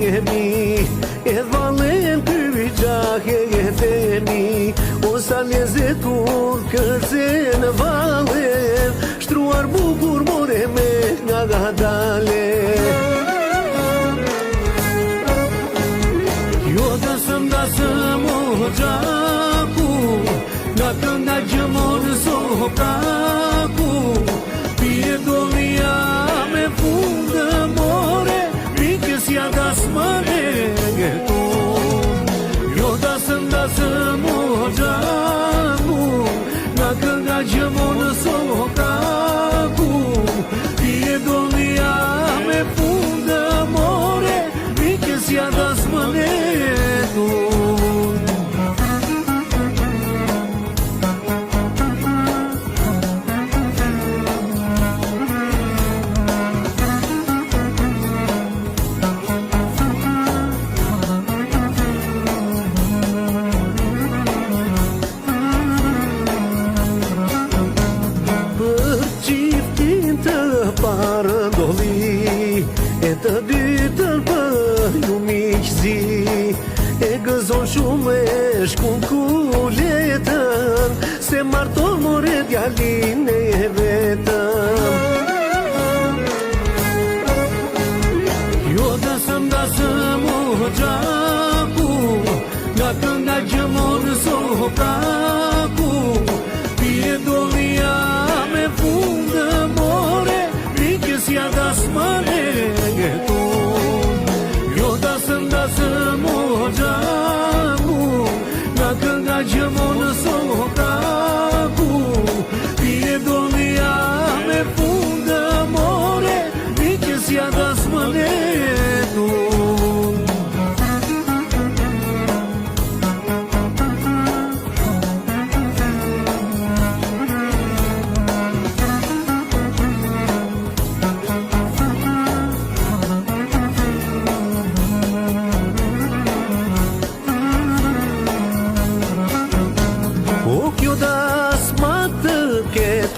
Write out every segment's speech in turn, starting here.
Kemi e valen për gjahe e themi o sa njezetur kërse në valen shtruar bukur more me nga gadale jo dasëm o gjaku nga kënga gjëmon sokaku pje dolia me fundë more ja dasmane gëtu jo dasëm o gjaku nga kënga gjëmon sokaku pje dolia me fundë more mikës ja dasmane gëtu e të dytën për ju miqëzi e gëzon shumë e shkun kuletën se marton more djalin e vetën jo dasëm o gjaku nga kënga gjëmon sokaku pje dolia me fundë more mikës ja dasmane gëtu jo dasëm o gjaku nga kënga gjëmon sokaku pje dolia me fundë more mikës ja dasmane gëtu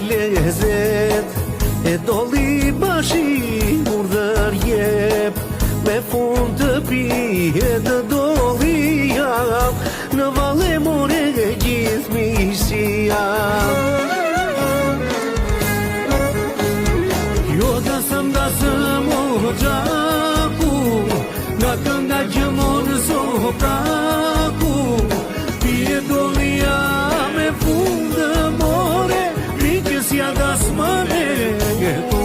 lezet e doli bashi urdhër jep me fund të pije të doli jap në valle more e gjithë mishia jo dasëm o gjaku nga kënga gjëmon sokaku pje dolia me fundë more ja dasmane gëtu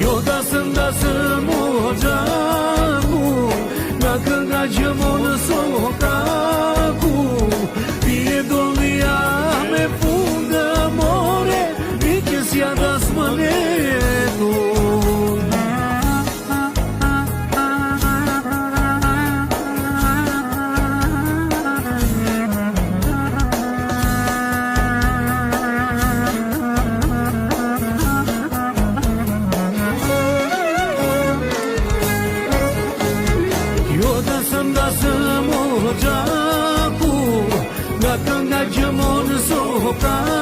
jo dasëm o gjaku nga kënga gjëmon sokaku pje dolia me fundë more mikës ja dasmane gëtu dasëm o gjaku nga kënga gjëmon sokaku